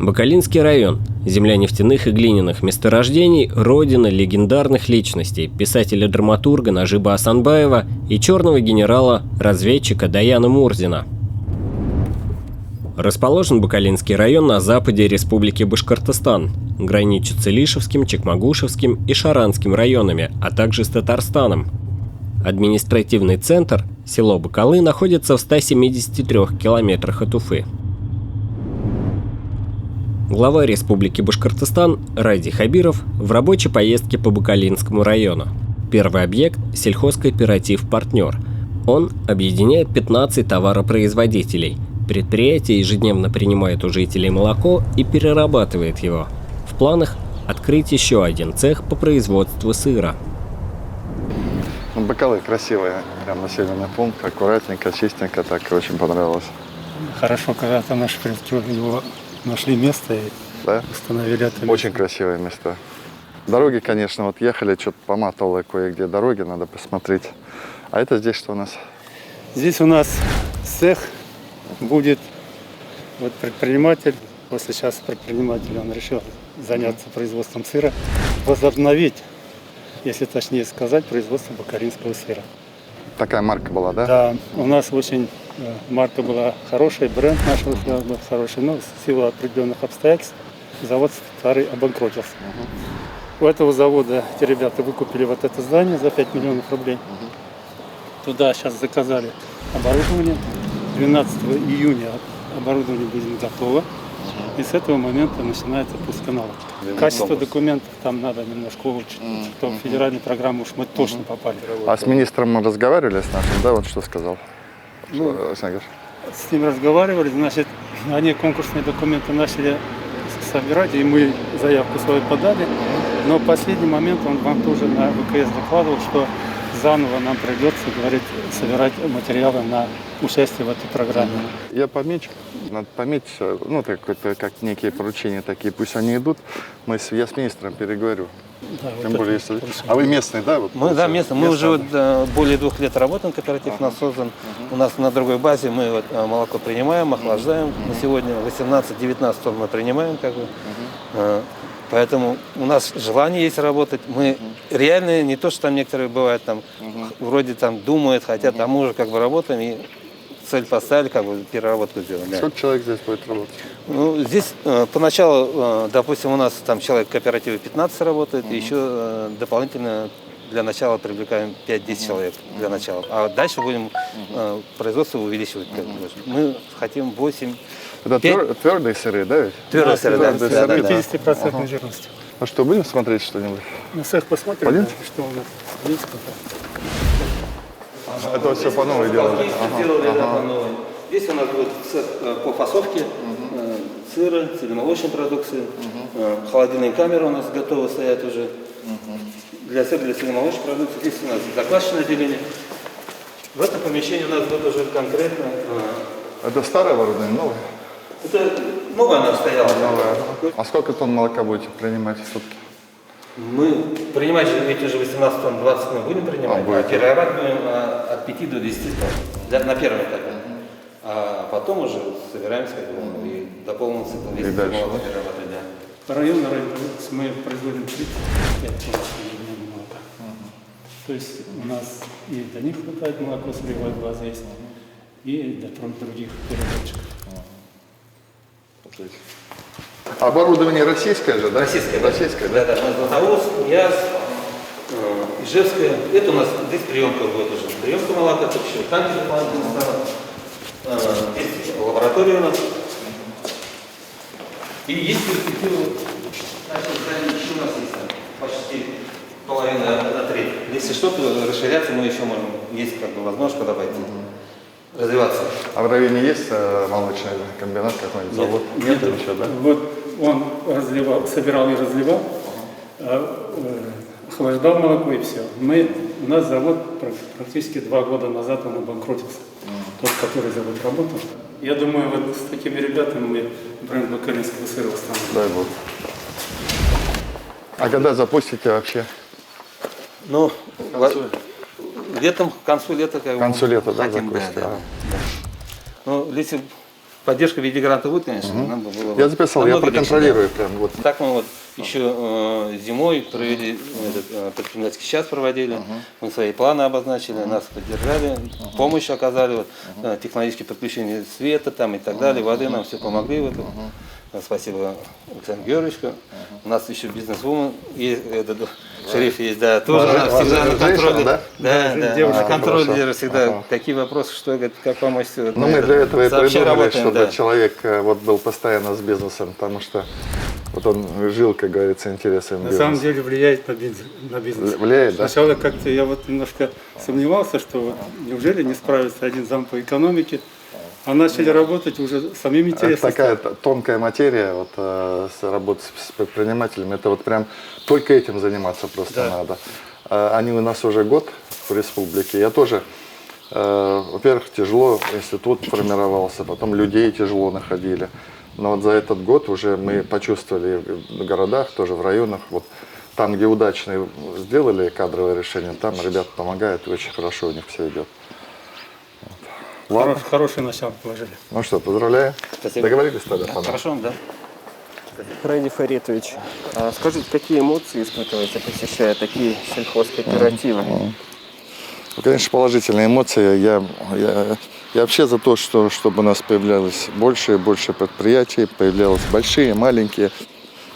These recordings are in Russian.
Бакалинский район – земля нефтяных и глиняных месторождений, родина легендарных личностей – писателя-драматурга Нажиба Асанбаева и черного генерала-разведчика Даяна Мурзина. Расположен Бакалинский район на западе Республики Башкортостан, граничит с Илишевским, Чекмагушевским и Шаранским районами, а также с Татарстаном. Административный центр, село Бакалы, находится в 173 километрах от Уфы. Глава Республики Башкортостан Ради Хабиров в рабочей поездке по Бакалинскому району. Первый объект – сельхозкооператив «Партнер». Он объединяет 15 товаропроизводителей. Предприятие ежедневно принимает у жителей молоко и перерабатывает его. В планах открыть еще один цех по производству сыра. Бакалы красивые, прям населенный пункт, аккуратненько, чистенько, так очень понравилось. Хорошо, когда-то наши предки его нашли место и установили это место. Очень красивые места. Дороги, конечно, вот ехали, что-то поматывало кое-где дороги, надо посмотреть. А это здесь что у нас? Здесь у нас цех будет, вот предприниматель, после сейчас предприниматель, он решил заняться производством сыра, возобновить, если точнее сказать, производство бакалинского сыра. Такая марка была, да? Да, у нас очень марка была хорошая, бренд нашего сыра был хороший, но в силу определенных обстоятельств завод старый обанкротился. У этого завода эти ребята выкупили вот это здание за 5 миллионов рублей. Туда сейчас заказали оборудование. 12 июня оборудование будет готово. И с этого момента начинается пусконаладка. Качество документов там надо немножко улучшить. Что в федеральную программу уж мы точно попали. А с министром мы разговаривали с нашим, да? Вот что сказал? Ну, Александр? с ним разговаривали, значит, они конкурсные документы начали собирать, и мы заявку свою подали. Но в последний момент он вам тоже на ВКС докладывал, что заново нам придется, говорит, собирать материалы на участие в этой программе. Я помечу, надо пометить, ну, как некие поручения такие, пусть они идут. Я с министром переговорю. Да, Тем вот более, если... А вы местный, да? Вот, мы, да, местные. Мы уже более 2 лет работаем, кооператив у нас создан. У нас на другой базе мы вот молоко принимаем, охлаждаем. На сегодня 18-19 тонн мы принимаем, как бы. Поэтому у нас желание есть работать. Мы реально, не то, что там некоторые бывают, там, вроде там думают, хотят, а мы уже как бы работаем и цель поставили, как бы переработку сделали. Сколько человек здесь будет работать? Ну, здесь поначалу, допустим, у нас там человек в кооперативе 15 работает, и еще дополнительно для начала привлекаем 5-10 человек для начала. А дальше будем производство увеличивать. Мы хотим 8. Это твердые сыры, да? Ведь? Твердые сыры, да. 50% жирности. Ну что, будем смотреть что-нибудь? На цех посмотрим, Пойдемте? что у нас есть. Это вот все по новой делали? Здесь у нас будет цех по фасовке сыра, цельномолочной продукции. Холодильные камеры у нас готовы стоят уже. Для сыра, для цельномолочной продукции. Здесь у нас заквасочное отделение. В этом помещении у нас будет уже конкретно... Это старое оборудование, новое? Это новая она стояла. А сколько тонн молока будете принимать в сутки? Мы принимать же, ведь уже 18 тонн, 20 мы будем принимать, а перерабатываем от 5 до 10 тонн на первом этапе. А потом уже собираемся и до полного цикла весь молоко перерабатывать. Да. По району мы производим 35 тонн молока. То есть у нас и для них хватает молоко, сырьевая база есть, и для других переработчиков. Оборудование российское же, да? Российское. Российское, да? Да, Златоуст, Яс, Ижевская. Это у нас здесь приемка будет уже. Приемка молока, тут еще танки дополнительно стало. Есть лаборатория у нас. И есть перспектива. Еще у нас есть почти половина на треть. Если что-то расширяться, мы еще можем. Есть как бы возможность куда пойти. Развиваться. А в районе есть молочный комбинат, какой-нибудь завод? Нет еще, да? Вот он собирал и разливал, охлаждал молоко и все. У нас завод практически 2 года назад он обанкротился. Тот, который завод работал. Я думаю, вот с такими ребятами мы бренд бакалинского сыра восстановим. Дай Бог. А когда запустите вообще? Ну, летом, к концу лета, как К концу лета, да, хотим, запустите? да. Ну, если поддержка в виде гранта будет, конечно, нам бы было бы Я записал, я намного легче, проконтролирую да. прям. Вот. Так мы вот еще зимой провели предпринимательский час проводили, мы свои планы обозначили, нас поддержали, помощь оказали, вот, технологические подключения света там и так далее, воды нам все помогли в этом. Спасибо Александру Георгиевичу. У нас еще бизнес-вумен есть, шериф есть, да, тоже она всегда на контроле. Да? Да, на контроле хорошо. держит всегда. Какие вопросы, что, говорит, как помочь. Ну, мы для этого и Сообща придумали, работаем, чтобы да. человек вот был постоянно с бизнесом, потому что вот он жил, как говорится, интересами На бизнеса. самом деле влияет на бизнес. Влияет, да? Сначала как-то я вот немножко сомневался, что вот неужели не справится один зам по экономике, а начали работать уже самим Это интересно. такая тонкая материя, вот работа с предпринимателями, это вот прям только этим заниматься просто надо. Они у нас уже год в республике. Я тоже, во-первых, тяжело, институт формировался, потом людей тяжело находили. Но вот за этот год уже мы почувствовали в городах, тоже в районах, вот там, где удачно сделали кадровое решение, там ребята помогают, и очень хорошо у них все идет. Ладно. Хорошее начало положили. Ну что, поздравляю. Спасибо. Договорились тогда? Хорошо, да. Ради Фаритович, скажите, какие эмоции испытываете, посещая такие сельхозкооперативы? Ну, конечно, положительные эмоции. Я вообще за то, чтобы у нас появлялось больше и больше предприятий, появлялось большие, маленькие.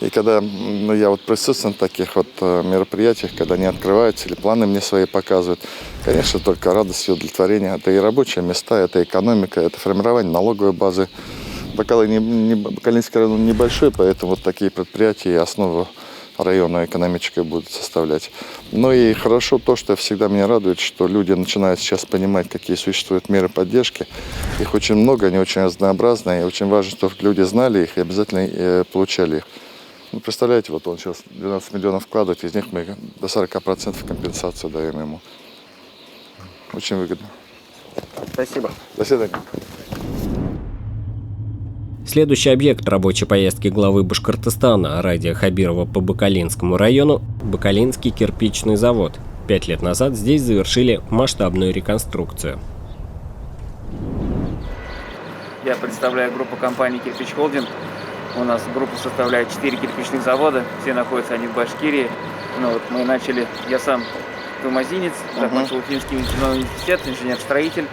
И когда я вот присутствую на таких вот мероприятиях, когда они открываются или планы мне свои показывают, конечно, только радость и удовлетворение. Это и рабочие места, это экономика, это формирование налоговой базы. Бакалинский район небольшой, поэтому вот такие предприятия основу района экономической будут составлять. Ну и хорошо то, что всегда меня радует, что люди начинают сейчас понимать, какие существуют меры поддержки. Их очень много, они очень разнообразные. И очень важно, чтобы люди знали их и обязательно получали их. Ну, представляете, вот он сейчас 12 миллионов вкладывает, из них мы до 40% компенсацию даем ему. Очень выгодно. Спасибо. До свидания. Следующий объект рабочей поездки главы Башкортостана Радия Хабирова по Бакалинскому району – Бакалинский кирпичный завод. 5 лет назад здесь завершили масштабную реконструкцию. Я представляю группу компании «Кирпич Холдинг». У нас группа составляет 4 кирпичных завода, все находятся они в Башкирии. Ну, вот мы начали, я сам тумазинец, закончил Уфимский университет, инженер-строитель,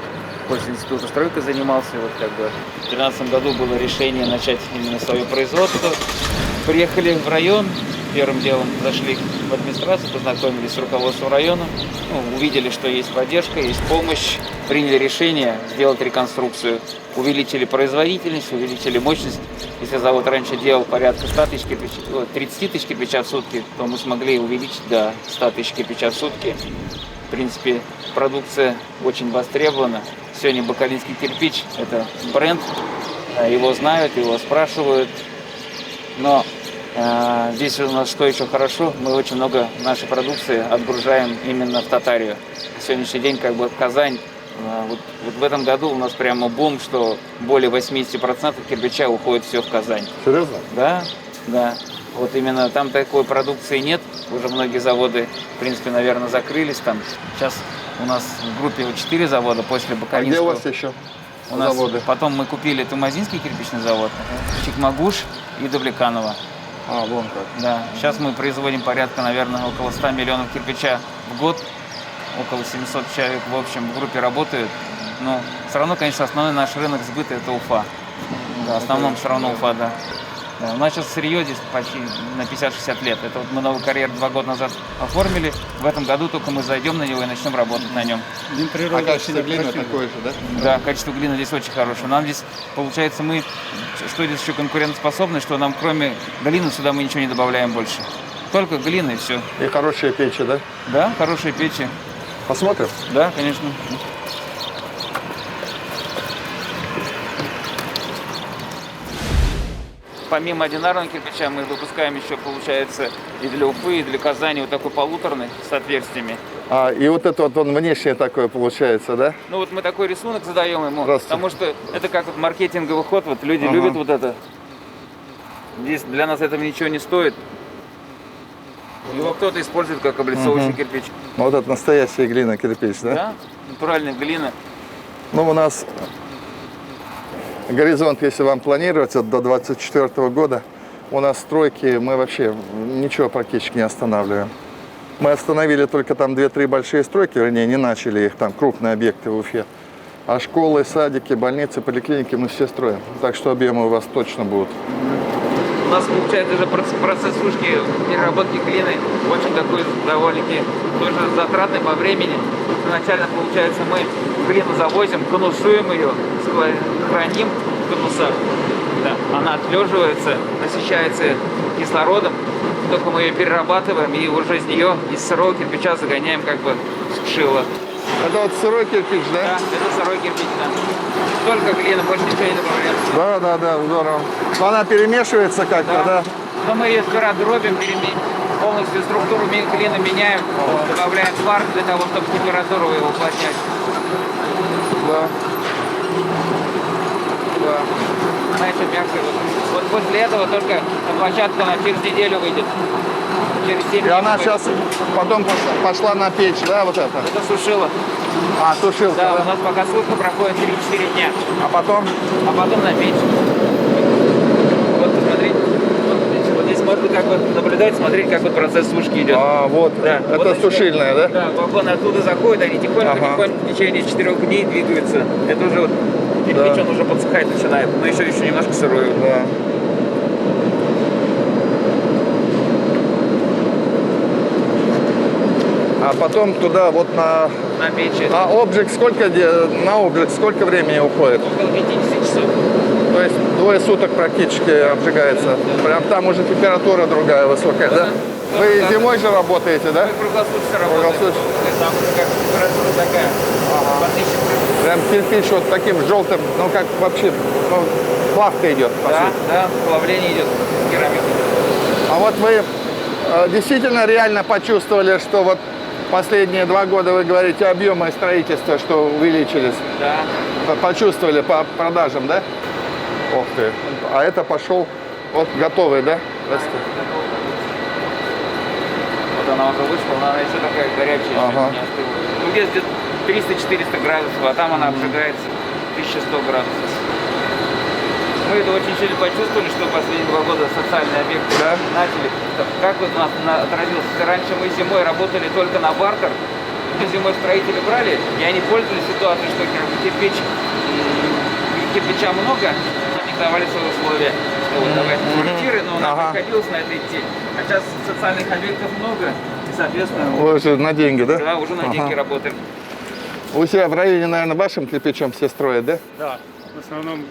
после института стройкой занимался. Вот как бы в 2013 году было решение начать именно свое производство. Приехали в район, первым делом зашли в администрацию, познакомились с руководством района, увидели, что есть поддержка, есть помощь, приняли решение сделать реконструкцию, увеличили производительность, увеличили мощность. Если завод раньше делал порядка 100 тысяч кирпичей, 30 тысяч кирпича в сутки, то мы смогли увеличить до 100 тысяч кирпича в сутки. В принципе, продукция очень востребована. Сегодня бакалинский кирпич – это бренд, его знают, его спрашивают. Но здесь у нас что еще хорошо, мы очень много нашей продукции отгружаем именно в Татарию. На сегодняшний день как бы Казань, вот в этом году у нас прямо бум, что более 80% кирпича уходит все в Казань. Серьезно? Да, да. Вот именно там такой продукции нет. Уже многие заводы, в принципе, наверное, закрылись там. Сейчас у нас в группе 4 завода после Бакалинского. А где у вас еще У нас заводы? Потом мы купили Тумазинский кирпичный завод, Чикмагуш и Давлеканово. А, вон как. Да. Сейчас мы производим порядка, наверное, около 100 миллионов кирпича в год. Около 700 человек в общем в группе работают. Но все равно, конечно, основной наш рынок сбыта – это Уфа. Да, в основном все равно Уфа, да. Да, у нас сейчас сырье здесь почти на 50-60 лет. Это вот мы новый карьер 2 года назад оформили. В этом году только мы зайдем на него и начнем работать на нем. А качество глины такое же, да? Да, качество глины здесь очень хорошее. Нам здесь, получается, мы, что здесь еще конкурентоспособны, что нам кроме глины сюда мы ничего не добавляем больше. Только глина и все. И хорошие печи, да? Да, хорошие печи. Посмотрим. Да, конечно. Помимо одинарного кирпича мы выпускаем еще, получается, и для Уфы, и для Казани вот такой полуторный с отверстиями. А, и вот это вот он внешне такое получается, да? Ну вот мы такой рисунок задаем ему, Здравствуйте. потому что это как вот маркетинговый ход, вот люди любят вот это. Здесь для нас этого ничего не стоит. Его кто-то использует как облицовочный кирпич. Ну, вот это настоящая глина, кирпич, да? Да, натуральная глина. Ну, у нас горизонт, если вам планировать, это до 2024 года, у нас стройки, мы вообще ничего практически не останавливаем. Мы остановили только там 2-3 большие стройки, вернее, не начали их, там крупные объекты в Уфе. А школы, садики, больницы, поликлиники мы все строим. Так что объемы у вас точно будут. У нас получается уже процесс сушки, переработки глины очень такой довольно-таки тоже затратный по времени. Изначально, получается, мы глину завозим, конусуем ее, храним в конусах. Да. Она отлеживается, насыщается кислородом, только мы ее перерабатываем и уже из нее, из сырого кирпича загоняем как бы в шило. Это вот сырой кирпич, да? Да, это сырой кирпич, да. Только глина, больше ничего не добавляем. Да, здорово. Но она перемешивается как-то, да? Но мы ее сперва дробим, полностью структуру глины меняем, добавляем сварку для того, чтобы температуру его уплотнять. Да. Она еще мягкая. Вот после этого только на площадку она через неделю выйдет. Через 7 И она выйдет. сейчас потом пошла на печь, да, вот это? Это сушило. А, тушилка, Да, да? у нас пока сушка проходит 3-4 дня. А потом? А потом на печь. Вот посмотрите. Вот здесь можно как бы наблюдать, смотреть, как вот процесс сушки идет. А, вот, Да, это вот сушильная, да? Да, вагоны оттуда заходят, они тихонько в течение 4 дней двигаются. Это уже вот кирпич, он уже подсыхать начинает, но еще немножко сырой. Да. А потом туда вот на печи. обжиг сколько времени уходит? Около 50 часов. То есть 2 суток практически обжигается. Прям там уже температура другая, высокая, да? Вы зимой же работаете, да? Мы круглосуточно работаем. Там как температура такая. Прям кирпич вот таким желтым, ну как вообще, ну, плавка идет, по сути. Да, плавление идет керамика. А вот вы действительно реально почувствовали, что вот последние 2 года, вы говорите, объемы строительства, что увеличились? Да. Почувствовали по продажам, да? Ох ты. А это пошел вот готовый, да? Вот она уже вышла, но она еще такая горячая, еще не остыла. Ну где-то 300-400 градусов, а там она обжигается 1100 градусов. Мы это очень сильно почувствовали, что последние 2 года социальные объекты начали. Как вот у нас отразилось, раньше мы зимой работали только на бартер, зимой строители брали, и они пользовались ситуацией, что кирпича много, они давали свои условия. Вот, давайте квартиры, но нам приходилось на это идти. А сейчас социальных объектов много, и, соответственно... Вы уже на деньги, да? Да, уже на деньги работаем. У себя в районе, наверное, вашим кирпичом все строят, да? Да, в основном.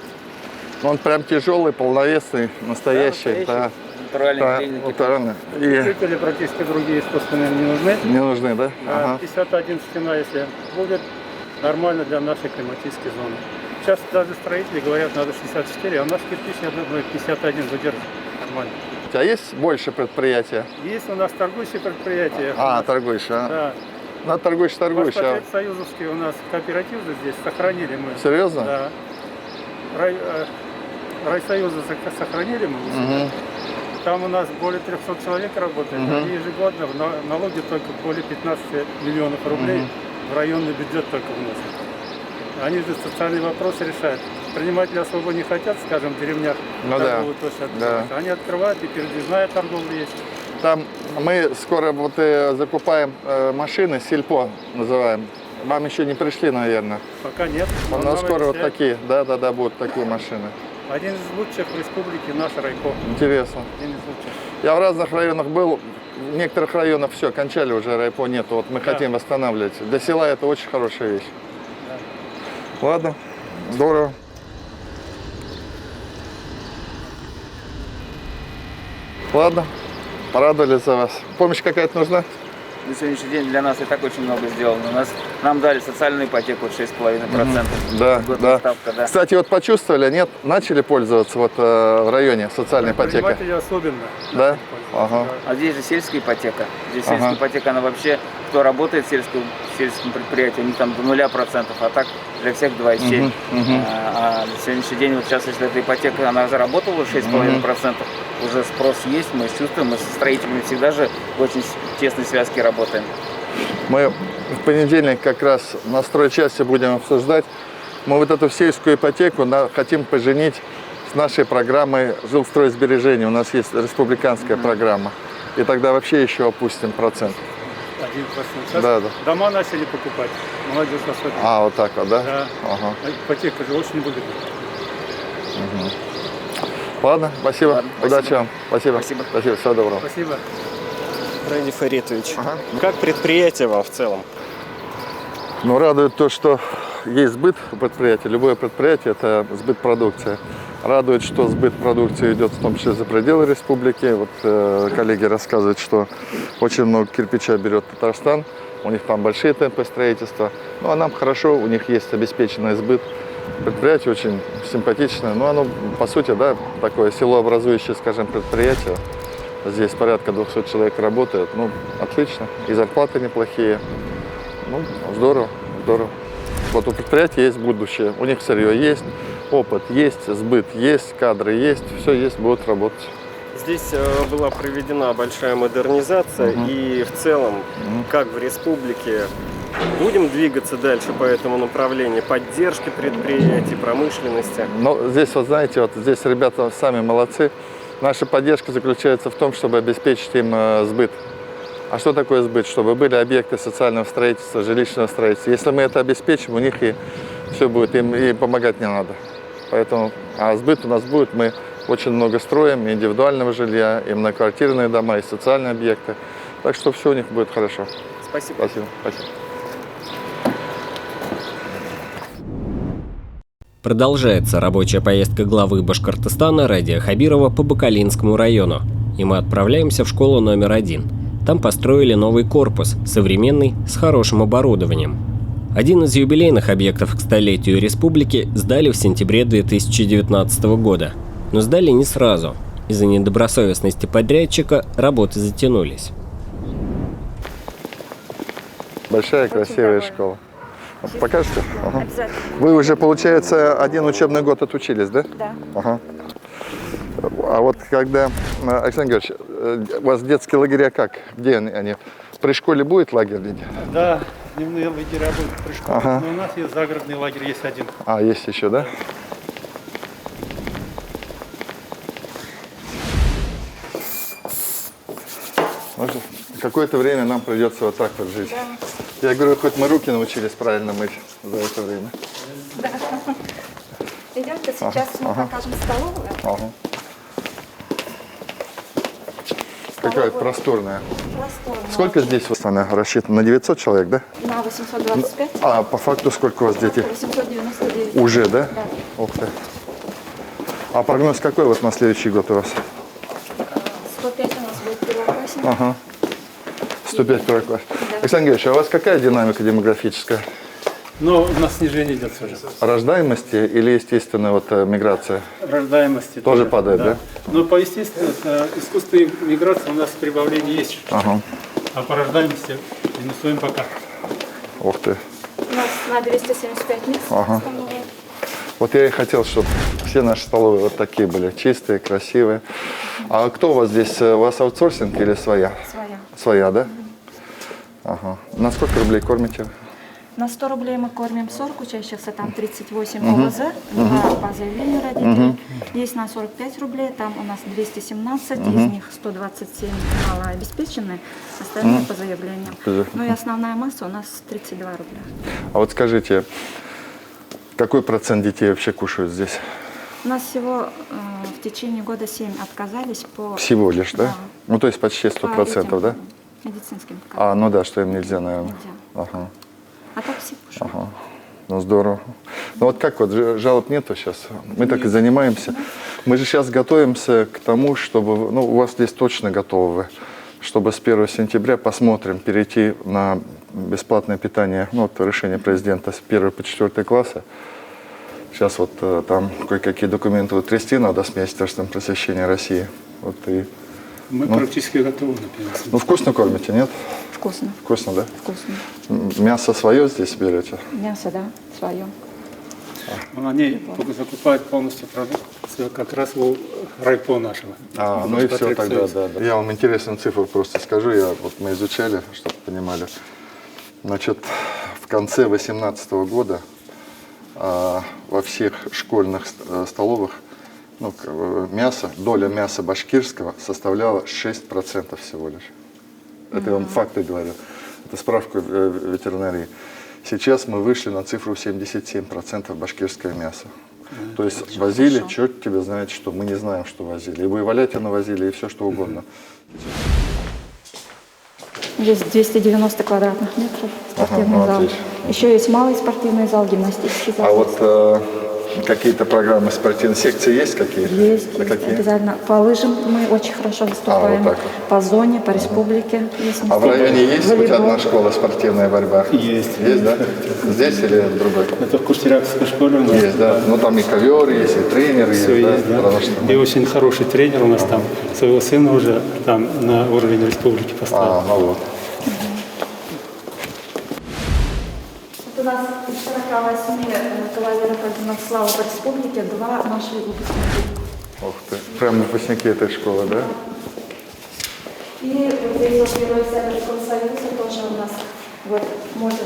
Он прям тяжелый, полновесный, настоящий. Да, натуральный. И Жители практически другие искусственные не нужны. не нужны, да? А 51 стена, если будет, нормально для нашей климатической зоны. Сейчас даже строители говорят, надо 64, а наш кирпич, я думаю, 51 выдержит нормально. А есть больше предприятия? Есть у нас торгующие предприятия. Торгующие, Да. Ну, торгующий. Паспорт союзовский у нас кооператив здесь сохранили мы. Серьезно? Да. Райсоюзы сохранили мы у себя. Там у нас более 300 человек работает. Они ежегодно в налоги только более 15 миллионов рублей в районный бюджет только вносят. Они же социальные вопросы решают. Предприниматели особо не хотят, скажем, в деревнях торговую точку открывать. Они открывают, и передвижная торговля есть. Там мы скоро вот закупаем машины, сельпо называем. Вам еще не пришли, наверное. Пока нет. Но скоро вот такие, да, будут такие машины. Один из лучших в республике наш Райко. Интересно. Один из лучших. Я в разных районах был, в некоторых районах все, кончали уже, райпо нету. Вот мы хотим восстанавливать. Для села это очень хорошая вещь. Да. Ладно, здорово. Ладно, порадовали за вас. Помощь какая-то нужна? На сегодняшний день для нас и так очень много сделано. Нам дали социальную ипотеку 6,5%. Да. Ставка, да. Кстати, вот почувствовали, нет? Начали пользоваться вот в районе социальной ипотекой? Предприниматели особенно. Да? Ага. А здесь же сельская ипотека. Здесь сельская ипотека, она вообще, кто работает в сельском предприятии, у них там до 0%, а так для всех 2,7%. А на сегодняшний день, вот сейчас, если эта ипотека, она заработала 6,5%, уже спрос есть, мы чувствуем, мы со строителями всегда же в очень тесной связке работаем. Мы в понедельник как раз на стройчасти будем обсуждать. мы вот эту сельскую ипотеку хотим поженить с нашей программой жилстройсбережения. У нас есть республиканская программа. И тогда вообще еще опустим процент. 1%. Сейчас Да, да. дома начали покупать. Молодежь особенно. А, вот так вот, да? Да. Ага. А ипотека же очень выгодна. Ладно, спасибо. Ладно, Удачи вам. Спасибо. Спасибо. Спасибо. Всего доброго. Спасибо. Ради Фаритович, Ага. как предприятие вам в целом? Но радует то, что есть сбыт у предприятия. Любое предприятие – это сбыт продукции. Радует, что сбыт продукции идет в том числе за пределы республики. Вот коллеги рассказывают, что очень много кирпича берет Татарстан. У них там большие темпы строительства. Ну, а нам хорошо, у них есть обеспеченный сбыт. Предприятие очень симпатичное. Но оно, по сути, да, такое селообразующее, скажем, предприятие. Здесь порядка 200 человек работает. Ну, отлично. И зарплаты неплохие. Ну, здорово, здорово. Вот у предприятия есть будущее. У них сырье есть, опыт есть, сбыт есть, кадры есть. Все есть, будут работать. Здесь была проведена большая модернизация, и в целом, как в республике, будем двигаться дальше по этому направлению поддержки предприятий, промышленности. Но здесь, вот знаете, вот здесь ребята сами молодцы. Наша поддержка заключается в том, чтобы обеспечить им сбыт. А что такое сбыт? Чтобы были объекты социального строительства, жилищного строительства. Если мы это обеспечим, у них и все будет, им и помогать не надо. Поэтому, а сбыт у нас будет, мы очень много строим, и индивидуального жилья, и многоквартирные дома, и социальные объекты. Так что все у них будет хорошо. Спасибо. Спасибо. Спасибо. Продолжается рабочая поездка главы Башкортостана Радия Хабирова по Бакалинскому району. И мы отправляемся в школу номер 1. Там построили новый корпус, современный, с хорошим оборудованием. Один из юбилейных объектов к столетию республики сдали в сентябре 2019 года. Но сдали не сразу. Из-за недобросовестности подрядчика работы затянулись. Большая, красивая школа. Покажете? Ага. Обязательно. Вы уже, получается, один учебный год отучились, да? Да. Ага. А вот когда, Александр Георгиевич, у вас детские лагеря как? Где они? При школе будет лагерь? Да, дневные лагеря будут при школе. Ага. Но у нас есть загородный лагерь, есть один. А, есть еще, да? Может, какое-то время нам придется вот так вот жить. Я говорю, хоть мы руки научились правильно мыть за это время. Да. Идемте, сейчас мы покажем столовую. Ага. Какая просторная. Просторная. Сколько здесь вот она рассчитана? На 900 человек, да? На 825. А по факту сколько у вас детей? 899. Уже, да? Да. Ух ты. А прогноз какой вот на следующий год у вас? 105 у нас будет первоклассник. Ага. 105 первый класс. Александр Георгиевич, а у вас какая динамика демографическая? Но у нас снижение идет уже. Рождаемости или естественная вот миграция? Рождаемости. Тоже падает, да? Но по естественному, искусственной миграции у нас прибавление есть. Ага. А по рождаемости минусуем пока. Ух ты. У нас на 275 мест. Ага. столовая. Вот я и хотел, чтобы все наши столовые вот такие были, чистые, красивые. А кто у вас здесь? У вас аутсорсинг или своя? Своя. Своя, да? Ага. На сколько рублей кормите? На 100 рублей мы кормим 40 учащихся, там 38 ОВЗ, 2 по заявлению родителей. Есть на 45 рублей, там у нас 217, из них 127 малообеспеченные, остальные по заявлению. Ну и основная масса у нас 32 рубля. А вот скажите, какой процент детей вообще кушают здесь? У нас всего в течение года 7 отказались по... Всего лишь, да? Да. Ну, то есть почти 100%, да? Медицинским показателям. А, ну да, что им нельзя, наверное. Нельзя. Ага. А так все кушают. Ага. Ну, здорово. Ну, вот как вот, жалоб нету сейчас? Мы так и занимаемся. Мы же сейчас готовимся к тому, чтобы, ну, у вас здесь точно готовы, чтобы с 1 сентября посмотрим, перейти на бесплатное питание, ну, вот решение президента с 1 по 4 классы. Сейчас вот там кое-какие документы вот трясти надо с Министерством просвещения России. Вот и, Мы практически готовы, например. ну, вкусно кормите, нет? Вкусно. Вкусно, да? Вкусно. Мясо свое здесь берете? Мясо, да, свое. Они закупают полностью продукцию как раз у райпо нашего. А, ну и все тогда, да. Я вам интересную цифру просто скажу, вот мы изучали, чтобы понимали. Значит, в конце 2018 года во всех школьных столовых мясо, доля мяса башкирского составляла 6% всего лишь. Это я вам факты говорю. Это справка ветеринарии. Сейчас мы вышли на цифру 77% башкирское мясо. То есть возили, черт тебе знает что. Мы не знаем, что возили. И вывалятину возили, и все, что угодно. Здесь 290 квадратных метров спортивный зал. Отлично. Еще есть малый спортивный зал, гимнастический зал. А вот какие-то программы спортивной секции есть какие-то? Есть, А какие? обязательно. По лыжам мы очень хорошо выступаем. вот так вот. По зоне, по республике. Есть А в районе есть хоть волейбол. одна школа спортивная борьба? Есть. Есть, да? Здесь или в другой? Это в Куштирякской школе у нас. Есть, да. Ну там и ковер есть, и тренер есть, Все да? есть, да. Потому что И очень хороший тренер у нас там. Своего сына уже там на уровень республики поставил. ну вот. Вот у нас из 48 кавалеров славы по республике 2 наши выпускники. Ух ты. Прям выпускники этой школы, да? И вот здесь вот герой Советского Союза тоже у нас, вот, Мозин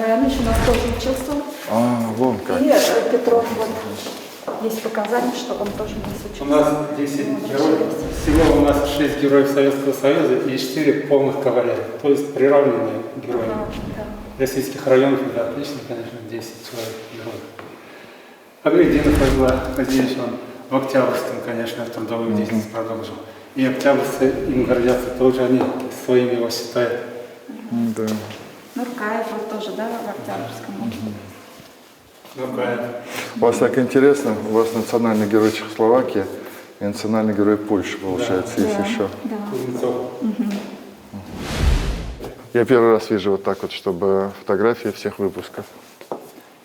Аяныч у нас тоже учился. Вон как. И Петров, вот, есть показания, что он тоже у нас учился. У нас 10 героев. Всего у нас 6 героев Советского Союза и 4 полных кавалеров. То есть приравненные герои. Да. Российских районов, это отлично, конечно, 10 человек героев. Аглединов Владимирович, он в Октябрьском, конечно, трудовую деятельность продолжил. И октябрьцы им гордятся, тоже они своими его считают. Да. Нуркаев вот тоже, да, в Октябрьском. У вас так интересно, у вас национальный герой Чехословакии и национальный герой Польши, получается, есть еще. Да. Я первый раз вижу вот так вот, чтобы фотографии всех выпусков.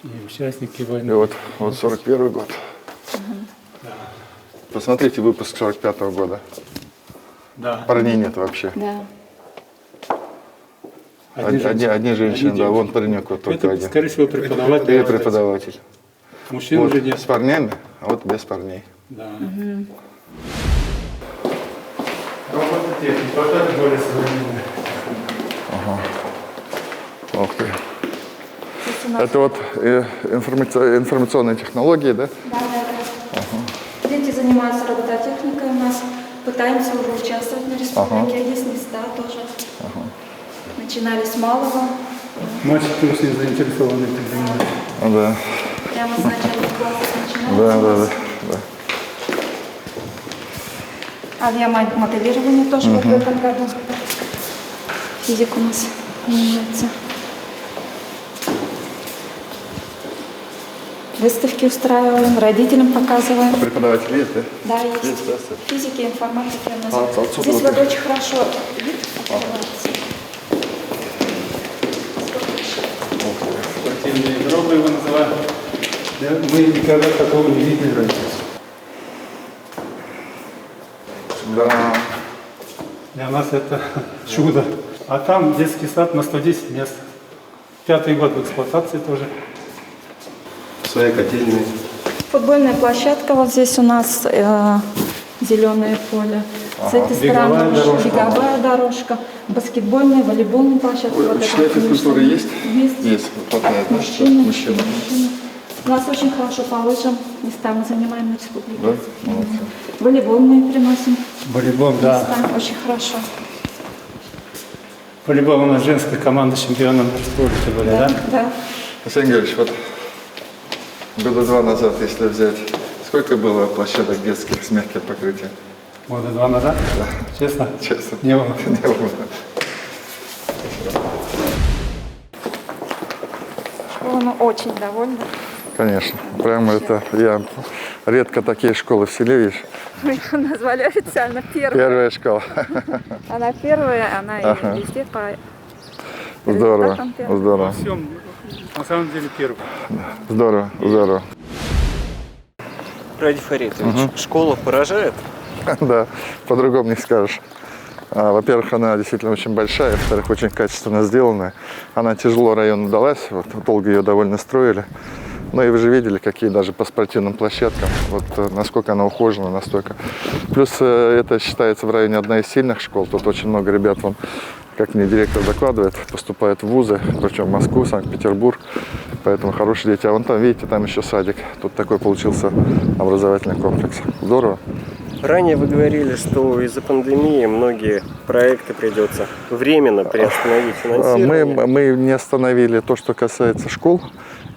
И участники И войны. вот 41 год. Посмотрите выпуск 45-го года. Да. Парней нет вообще. Да. Одни женщины, да, вон паренек вот только Это, один. скорее всего, преподаватель. И преподаватель. Мужчин Вот уже нет. с парнями, а вот без парней. Да. Робототехника, вот это более современная. Ух ты. Здесь у нас, Это вот информационные технологии, да? да, да. Дети занимаются робототехникой у нас. Пытаемся уже участвовать на республике. Есть места тоже. Начинали с малого. Мальчики очень заинтересованы этим заниматься. Да. Прямо с начальных классов начинается. Да, у да, нас. да. Авиамоделирование тоже вот в этом году. Физик у нас занимается. Выставки устраиваем, родителям показываем. Преподаватель есть, да? Да, есть. Есть, да, Саша? Физики, информатики у нас. отсюда Здесь вот вот так. очень хорошо вид открывается. Спортивные гробы его называют. Да, мы никогда такого не видели раньше. Да. Для нас это чудо. А там детский сад на 110 мест. 5-й год в эксплуатации тоже. Свои котельные. Футбольная площадка вот здесь у нас, зеленое поле. С этой Беговая стороны дорожка. беговая дорожка, баскетбольная, волейбольная площадка. Вот это, Учителя конечно, физкультуры есть? Есть. Есть. Хватает, да? Мужчины. Мужчины. У нас очень хорошо по лыжам места мы занимаем на республике. Да? Молодцы. Волейбольные приносим Волейбол, да. места, очень хорошо. Волейбол у нас женская команда чемпионом республики были, да? Да. Алексей Георгиевич, вот года 2 назад, если взять, сколько было площадок детских с мягким покрытием? Года 2 назад? Да. Честно? Честно. Не было. Не было. Школа очень довольна. Конечно. Прямо это, я редко такие школы в селе вижу. Мы ее назвали официально первой. Первая школа. Она первая, она и везде по Здорово, результатам первая. здорово, Всем, на самом деле, первый. здорово, здорово. Ради Фаритович, школа поражает? Да, по-другому не скажешь. Во-первых, она действительно очень большая, во-вторых, очень качественно сделанная. Она тяжело району далась, вот, долго ее довольно строили. Ну и вы же видели, какие даже по спортивным площадкам, вот насколько она ухожена, настолько. Плюс это считается в районе одна из сильных школ, тут очень много ребят вон как мне директор докладывает, поступают в вузы, причем в Москву, Санкт-Петербург. Поэтому хорошие дети. А вон там, видите, там еще садик. Тут такой получился образовательный комплекс. Здорово. Ранее вы говорили, что из-за пандемии многие проекты придется временно приостановить финансирование. Мы не остановили то, что касается школ,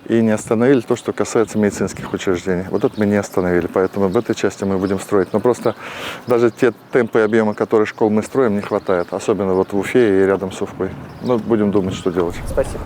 и не остановили то, что касается медицинских учреждений. Вот это мы не остановили, поэтому в этой части мы будем строить. Но просто даже те темпы и объемы, которые школ мы строим, не хватает. Особенно вот в Уфе и рядом с Уфой. Ну, будем думать, что делать. Спасибо.